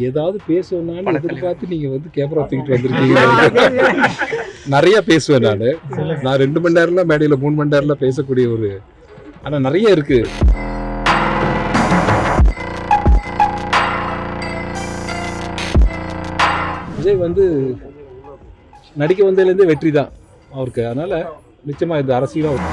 ஏதாவது பேசுவேனாலும் எதிர்பார்த்து நீங்கள் வந்து கேமரா தூக்கிட்டு வந்திருக்கீங்க. நிறைய பேசுவேன் நான் 2 மணி நேரம்லாம் மேடையில் 3 மணி நேரம்லாம் பேசக்கூடிய ஒரு, ஆனால் நிறைய இருக்கு. விஜய் வந்து நடிக்க வந்ததுலேருந்தே வெற்றி தான் அவருக்கு. அதனால் நிச்சயமாக இந்த அரசியலும்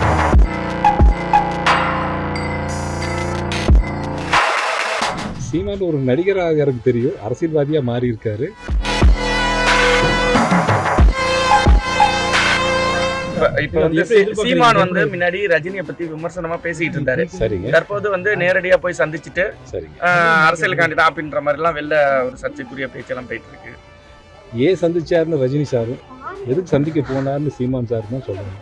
சீமான் ஒரு நடிகராக எனக்கு தெரியும், அரசியல்வாதியாக மாறி இருக்காரு. இப்ப வந்து சீமான் வந்து முன்னாடி ரஜினியை பத்தி விமர்சனமா பேசிட்டு இருந்தாரு. சரிங்க. தற்போது வந்து நேரடியா போய் சந்திச்சுட்டு சரிங்க அரசியலுக்காண்டி தான் அப்படின்ற மாதிரி எல்லாம் வெளில ஒரு சர்ச்சைக்குரிய பேச்செல்லாம் போயிட்டு இருக்கு. ஏன் சந்திச்சாருன்னு ரஜினி சாரும், எதுக்கு சந்திக்க போனார்னு சீமான் சார் தான் சொல்லணும்.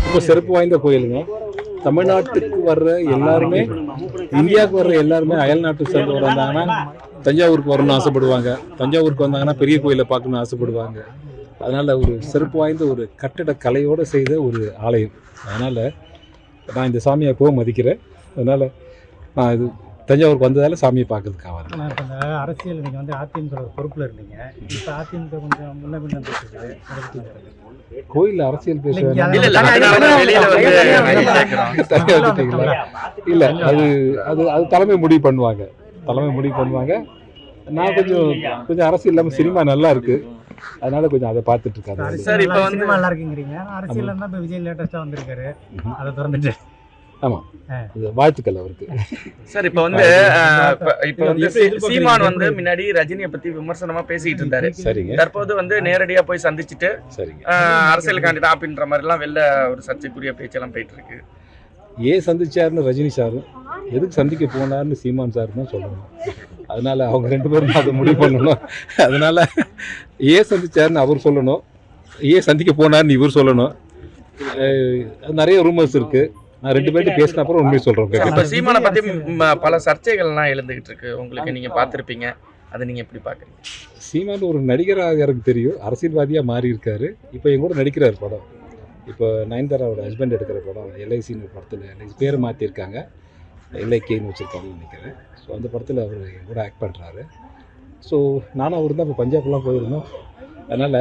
ரொம்ப சிறப்பு வாய்ந்த கோயிலுங்க. தமிழ்நாட்டுக்கு வர்ற எல்லாருமே, இந்தியாவுக்கு வர்ற எல்லாருமே அயல் நாட்டு சேர்ந்தவர் வந்தாங்கன்னா தஞ்சாவூருக்கு வரணும்னு ஆசைப்படுவாங்க. தஞ்சாவூருக்கு வந்தாங்கன்னா பெரிய கோயிலை பார்க்கணும்னு ஆசைப்படுவாங்க. அதனால் ஒரு சிறப்பு வாய்ந்த ஒரு கட்டட கலையோடு செய்த ஒரு ஆலயம். அதனால் நான் இந்த சாமியை எப்பவும் மதிக்கிறேன். அதனால் நான் இது தஞ்சாவூருக்கு வந்ததால் சாமியை பார்க்கறதுக்காக வரேன். நான் இப்போ இந்த அரசியல் நீங்கள் வந்து அதிமுக பொறுப்பில் இருந்தீங்க, இப்போ அதிமுக கொஞ்சம் முன்ன பின்ன பேசுகிறது. கோயிலில் அரசியல் பேசுவேன் இல்லை, அது அது அது தலைமை முடிவு பண்ணுவாங்க. நான் கொஞ்சம் அரசியல் இல்லாமல் சினிமா நல்லா இருக்கு, அதனால கொஞ்சம் அதை பார்த்துட்டு இருக்காரு. சார் இப்போ வந்து சினிமா நல்லா இருக்குங்கிறீங்க, அரசியல் இருந்தால் இப்போ விஜய் லேட்டஸ்ட்டாக வந்திருக்காரு, அதை திறந்துட்டு. ஆமாம், வாழ்த்துக்கள் அவருக்கு. சார் இப்போ வந்து சீமான் வந்து முன்னாடி ரஜினியை பத்தி விமர்சனமா பேசிட்டு இருந்தாரு. சரிங்க. தற்போது வந்து நேரடியா போய் சந்திச்சுட்டு சரிங்க அரசியலுக்காண்டி தான் அப்படின்ற மாதிரி எல்லாம் வெளில ஒரு சர்ச்சைக்குரிய பேச்செல்லாம் போயிட்டு இருக்கு. ஏன் சந்திச்சாருன்னு ரஜினி சாரும், எதுக்கு சந்திக்க போனார்னு சீமான் சார் தான் சொல்லணும். அதனால அவங்க 2 பேரும் அதை முடிவு பண்ணணும். அதனால ஏன் சந்திச்சாருன்னு அவர் சொல்லணும், ஏன் சந்திக்க போனார்னு இவர் சொல்லணும். நிறைய ரூமர்ஸ் இருக்கு. நான் 2 பேர்ட்டு பேசின அப்புறம் உண்மையை சொல்றேன். இப்ப சீமானை பத்தி பல சர்ச்சைகள்லாம் எழுந்துகிட்டு இருக்கு, உங்களுக்கு நீங்க பார்த்திருப்பீங்க, அதை நீங்க எப்படி பாக்குறீங்க? சீமான் ஒரு நடிகராக எனக்கு தெரியும், அரசியல்வாதியாக மாறி இருக்காரு. இப்போ என் கூட நடிக்கிறார் படம். இப்போ நயன்தாராவோட ஹஸ்பண்ட் எடுக்கிற படம் எல்ஐசின்னு ஒரு படத்தில், எல்ஐசி பேரை மாற்றிருக்காங்க, எல்ஐகேன்னு வச்சுருக்காங்கன்னு நினைக்கிறேன். ஸோ அந்த படத்தில் அவர் என் கூட ஆக்ட் பண்ணுறாரு. ஸோ நானும் அவர் தான் இப்போ பஞ்சாப்லாம் போயிருந்தோம். அதனால்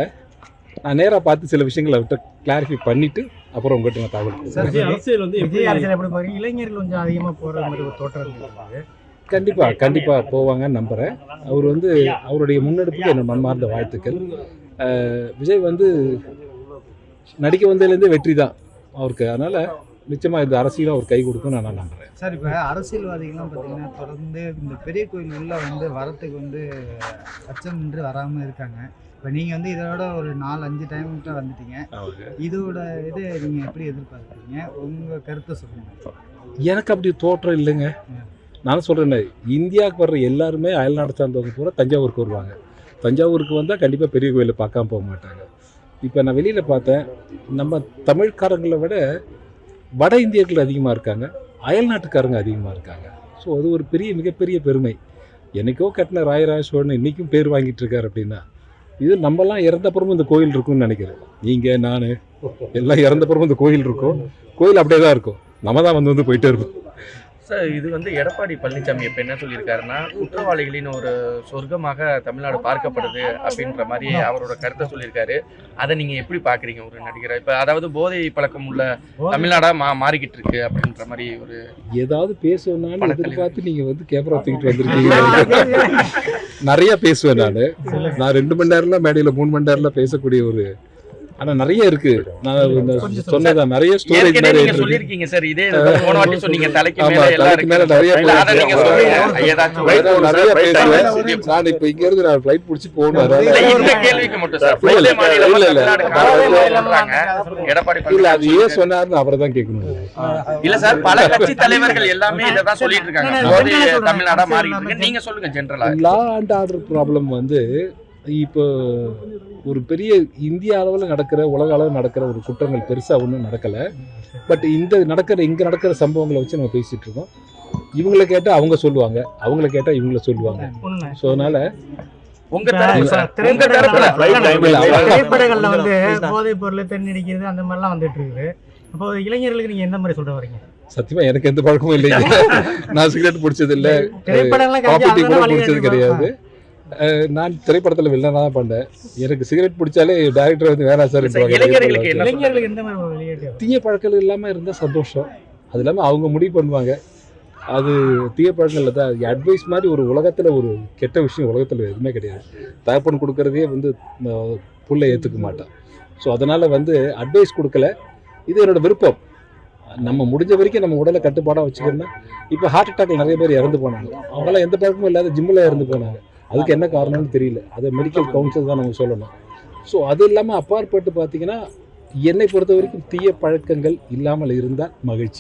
நான் நேராக பார்த்து சில விஷயங்களை அவர்கிட்ட கிளாரிஃபை பண்ணிவிட்டு அப்புறம் உங்கள்கிட்ட நான் தகவல். அரசியல் வந்து விஜய் அரசியல் எப்படி போகிறீங்க? இளைஞர்கள் கொஞ்சம் அதிகமாக போகிற மாதிரி ஒரு தோற்றம் இருக்குது. கண்டிப்பாக போவாங்கன்னு நம்புகிறேன். அவர் வந்து அவருடைய முன்னெடுப்புக்கு என்னோட மனமார்ந்த வாழ்த்துக்கள். விஜய் வந்து நடிக்க வந்ததுலேருந்தே வெற்றி தான் அவருக்கு. அதனால் நிச்சயமாக இந்த அரசியலும் அவர் கை கொடுக்கும் நான் நம்புகிறேன். சார், இப்போ அரசியல்வாதிகள்லாம் பார்த்தீங்கன்னா தொடர்ந்து இந்த பெரிய கோயில் உள்ள வந்து வரத்துக்கு வந்து அச்சமின்றி வராமல் இருக்காங்க. இப்போ நீங்கள் வந்து இதோட ஒரு 4-5 டைம்கிட்ட வந்துட்டீங்க. இதோட இது நீங்கள் எப்படி எதிர்பார்க்குறீங்க? உங்கள் கருத்தை சொல்லுங்கள். எனக்கு அப்படி தோற்றம் இல்லைங்க. நான் சொல்கிறேன், இந்தியாவுக்கு வர்ற எல்லாருமே அயல்நாடு சார்ந்தவங்க பூரா தஞ்சாவூருக்கு வருவாங்க. தஞ்சாவூருக்கு வந்தால் கண்டிப்பாக பெரிய கோயிலை பார்க்காம போக மாட்டாங்க. இப்போ நான் வெளியில் பார்த்தேன், நம்ம தமிழ்காரங்களை விட வட இந்தியர்கள் அதிகமாக இருக்காங்க, அயல்நாட்டுக்காரங்க அதிகமாக இருக்காங்க. ஸோ அது ஒரு மிகப்பெரிய பெருமை. என்னைக்கோ கட்டின ராயராஜ சோழன் இன்றைக்கும் பேர் வாங்கிட்டு இருக்காரு. அப்படின்னா இது நம்மலாம் இறந்தப்புறமும் இந்த கோயில் இருக்கும்னு நினைக்கிறேன். நீங்கள் நான் எல்லாம் இறந்தப்புறமும் இந்த கோயில் இருக்கும். கோயில் அப்படியே தான் இருக்கும், நம்ம தான் வந்து போயிட்டே இருக்கும். சார், இது வந்து எடப்பாடி பழனிசாமி இப்போ என்ன சொல்லியிருக்காருன்னா, குற்றவாளிகளின் ஒரு சொர்க்கமாக தமிழ்நாடு பார்க்கப்படுது அப்படின்ற மாதிரி அவரோட கருத்தை சொல்லியிருக்காரு. அதை நீங்கள் எப்படி பார்க்குறீங்க ஒரு நடிகரை? இப்போ அதாவது போதை பழக்கம் உள்ள தமிழ்நாடாக மாறிக்கிட்டு இருக்கு அப்படின்ற மாதிரி ஒரு, ஏதாவது பேசுவேனாலும் எதிர்பார்த்து நீங்கள் வந்து கேமரா தூக்கிட்டு வந்திருக்கீங்க. நிறைய பேசுவேன் நான் 2 மணி நேரம்லாம் மேடையில் 3 மணி நேரம்லாம் பேசக்கூடிய ஒரு, ஆனால் நிறைய இருக்கு. நான் சொன்னதான் நிறைய ஸ்டோரேஜ் நீங்க சொல்லிருக்கீங்க சார். இதே போன வாட்டி சொன்னீங்க தலைக்கு மேல நிறைய நிறைய பேசுவேன். நான் இப்போ இங்க இருந்து நான் ஃளைட் பிடிச்சி போகணும். இந்த கேள்விக்கு மட்டும் சார், எடப்பாடி இல்ல அது ஏன் சொன்னாருன்னு அவரை தான் கேட்கணும். இல்ல சார், பல கட்சி தலைவர்கள் எல்லாமே இதான் சொல்லிட்டு இருக்காங்க, தமிழ்நாடா மாறிட்டு இருக்கு. நீங்க சொல்லுங்க ஜெனரலா. லா அண்ட் ஆர்டர் ப்ராப்ளம் வந்து இப்போ ஒரு பெரிய இந்திய அளவில் நடக்கிற, உலக அளவில் நடக்கிற ஒரு குற்றங்கள் பெருசாக ஒன்றும் நடக்கலை. பட் இங்கே நடக்கிற சம்பவங்களை வச்சு நம்ம பேசிகிட்டு இருக்கோம். இவங்களை கேட்டால் அவங்க சொல்லுவாங்க, அவங்கள கேட்டால் இவங்கள சொல்லுவாங்க. ஸோ அதனால் திரைப்படங்கள்ல வந்து போதைப் பொருள் தென்னடிக்கிறது அந்த மாதிரிலாம் வந்துட்டு இருக்குது. அப்போ இளைஞர்களுக்கு நீங்கள் என்ன மாதிரி சொல்ல வரீங்க? சத்தியமாக எனக்கு எந்த பழக்கமும் இல்லைங்க. நான் சிகரெட் பிடிச்சது இல்லை, திரைப்படம்லாம் காஃபி டீ கூட காமிச்சு பிடிச்சது கிடையாது. நான் திரைப்படத்தில் வில்லனாக தான் பண்ணேன். எனக்கு சிகரெட் பிடிச்சாலே டேரக்டர் வந்து வேணாம் சார் இளைஞர்களுக்கு என்ன இளைஞர்களுக்கு எந்த மாதிரி வழிகாட்டு? தீய பழக்கம் இல்லாமல் இருந்தால் சந்தோஷம். அது இல்லாமல் அவங்க முடிவு பண்ணுவாங்க. அது தீய பழக்கங்களில் தான் அட்வைஸ் மாதிரி ஒரு உலகத்தில் ஒரு கெட்ட விஷயம் உலகத்தில் எதுவுமே கிடையாது. தகப்பன் கொடுக்குறதே வந்து புள்ள ஏற்றுக்க மாட்டான். ஸோ அதனால் வந்து அட்வைஸ் கொடுக்கல, இது என்னோட விருப்பம். நம்ம முடிஞ்ச வரைக்கும் நம்ம உடலை கட்டுப்பாடாக வச்சுக்கணும்னா, இப்போ ஹார்ட் அட்டாக்ல நிறைய பேர் இறந்து போனாங்க. அவங்களாம் எந்த பழக்கமும் இல்லாத ஜிம்மில் இறந்து போனாங்க. அதுக்கு என்ன காரணம்னு தெரியல. அதை மெடிக்கல் கவுன்சில் தான் நம்ம சொல்லணும். ஸோ அது இல்லாமல் அப்பாற்பட்டு பார்த்தீங்கன்னா என்னை பொறுத்த வரைக்கும் தீய பழக்கங்கள் இல்லாமல் இருந்தால் மகிழ்ச்சி.